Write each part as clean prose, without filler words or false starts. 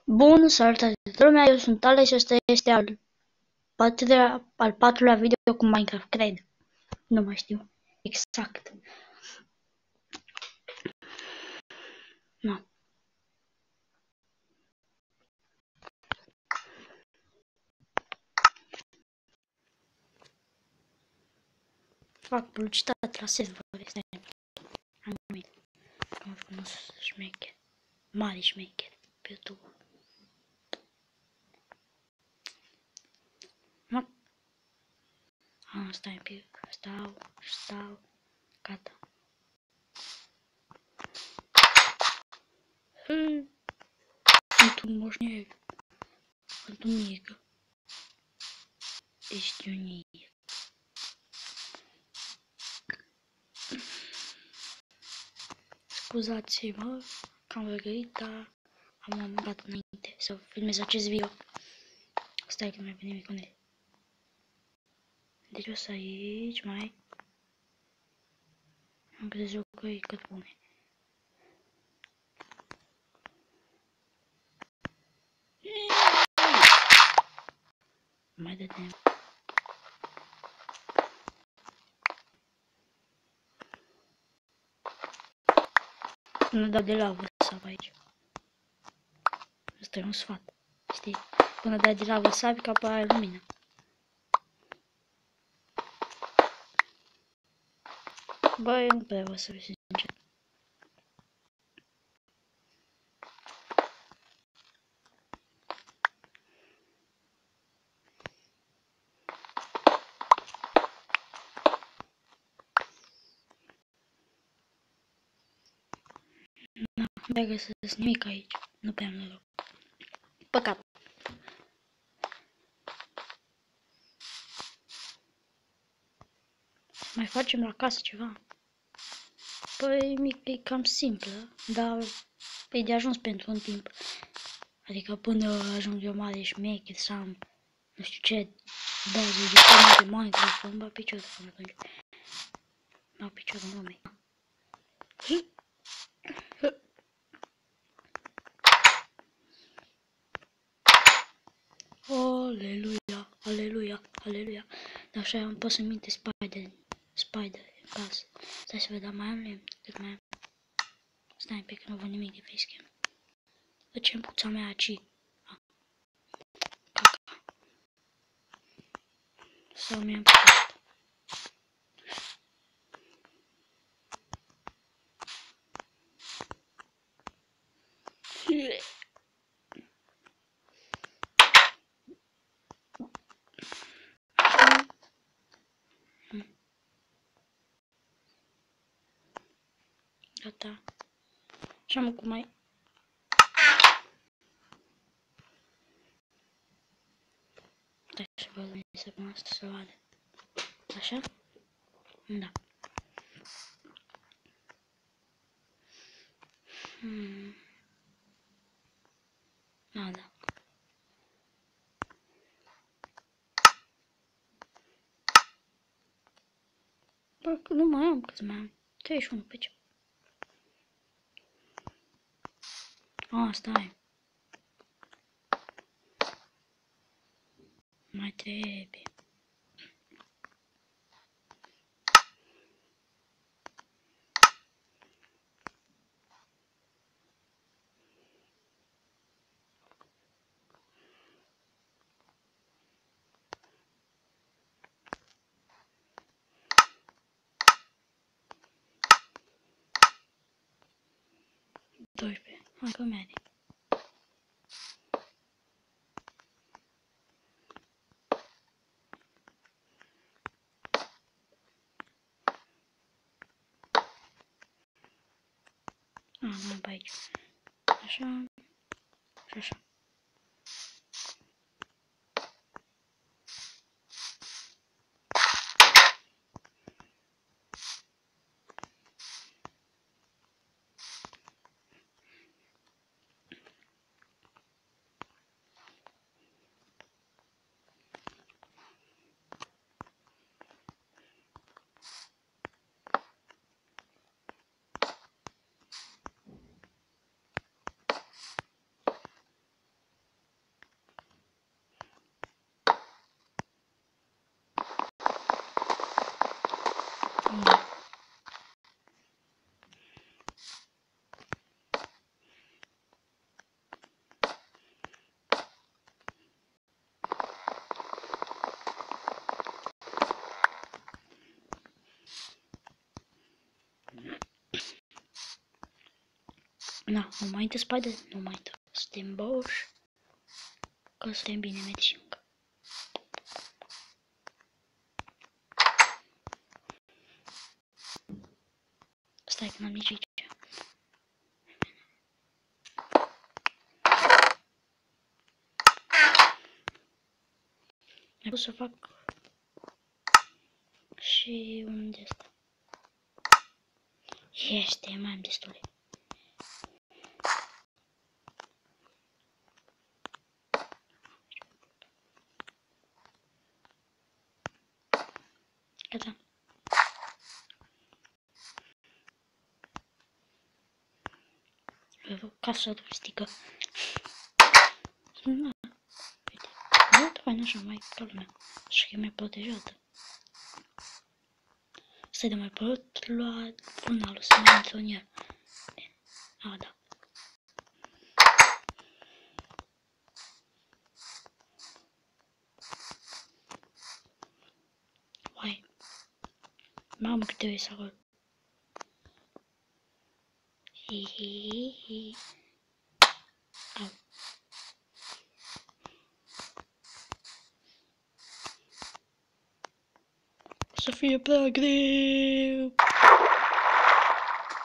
Bun, salutare toată lumea, eu sunt Alex și ăsta este al patrulea video cu Minecraft, cred. Nu mai știu exact. No. Fac publicitate la server, stai. Am numit. Am frumos șmecher. Mare șmecher pe YouTube. Stai un pic, stau, gata. Sunt un moșnier. Sunt un mic. Ești unic. Scuzați-mă că am răgărit, dar am amurat înainte să filmez acest video. Stai că nu mai nimic cu ele. Deci o să aici mai am câte jucări cât bune. Mai dădem. Nu dau de lavă sap aici. Asta e un sfat. Știi? Până dai de lavă sap, că apare lumină. Băi, nu prea vreau să fiu sincer. Nu mai găsesc nimic aici. Nu prea am noroc. Păcat. Mai facem la casă ceva? Păi, e cam simplă, dar e de ajuns pentru un timp. Adică până ajung eu mare șmecher să am, nu știu ce, bază de Minecraft, îmi bag piciorul până atunci. Bag piciorul în lume. Aleluia, aleluia, aleluia. Dar așa am pus în minte Spider în casă. Stai să vedem, mai am lemn, cât mai am. Stai un pic că nu văd nimic de facecam. Ducem puța mea aici. Caca. Sau mi-am putut. Gata. Și am cum mai... Stai să văd unde să pun asta să vadă. Așa? Da. Da. Parcă nu mai am, cât mai am. 31 pe ce? Stai. Mai trebuie. Hai că merge. Mai pe aici. Așa. Și așa. Na, nu mai intră Spider, nu mai intră. Suntem boși. Că suntem bine medici încă. Stai că n-am nici aici. Mai pot să fac și un de ăsta. Este, mai am destule. Gata. Casa turistică. Na, uite. Mult fain așa, mai ca lumea. Și că e mai protejată. Stai de mai pot lua funalul să mai intră în el. A, da. Uai. Mamă câte uiți acolo. Hihihi. Au. O să fie prea greu.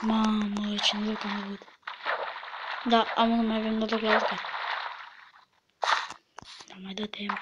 Mamă, ce noroc am avut. Da, nu mai avem noroc la urcat. Dar mai dă timp.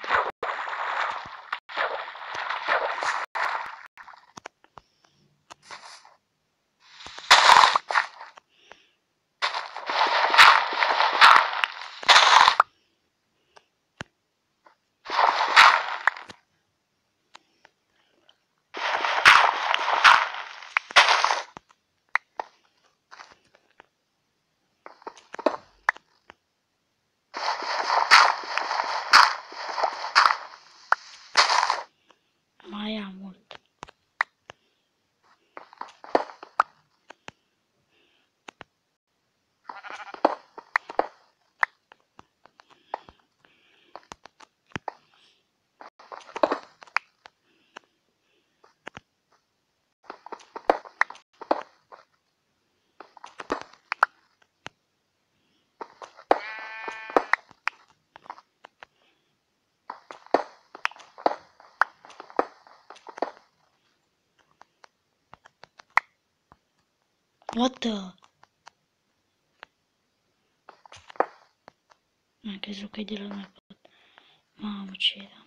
Mai am mult. What the? Am crezut că e de la noi. Mamă, ce era?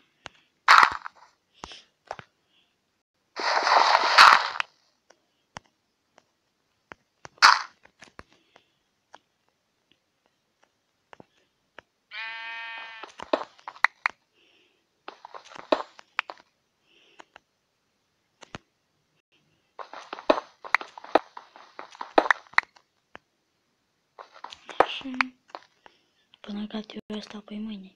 Așa. Până gata eu ăsta apoi mâine.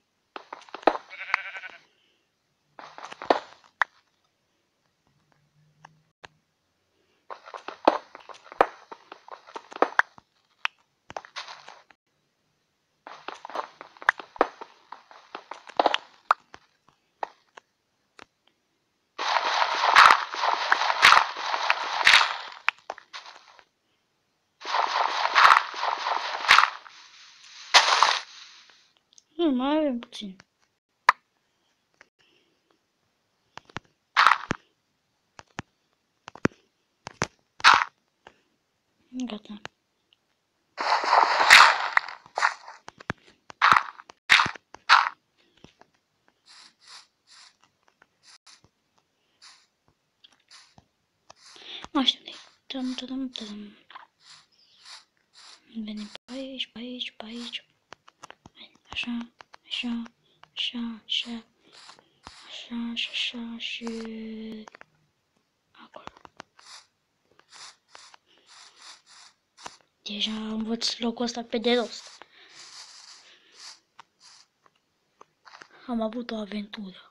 Nu, mai avem puțin. Gata. Aștept. Tam. Venim pe aici, pe aici, pe aici. Așa, așa, așa, așa, așa, așa și acolo. Deja învăț locul ăsta pe de rost. Am avut o aventură.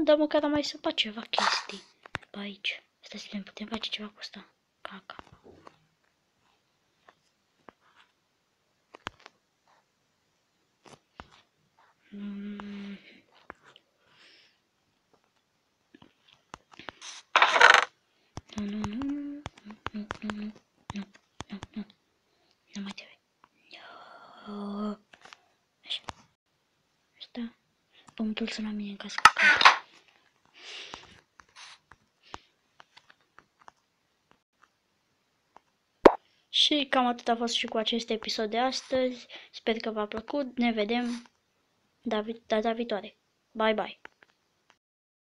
Dar măcar am mai săpat ceva chestii pe aici. Stai să vedem, putem face ceva cu asta. Caca. Da. Pământul sunt la mine în casă. Și cam atât a fost și cu acest episod de astăzi. Sper că v-a plăcut. Ne vedem data viitoare. Bye bye!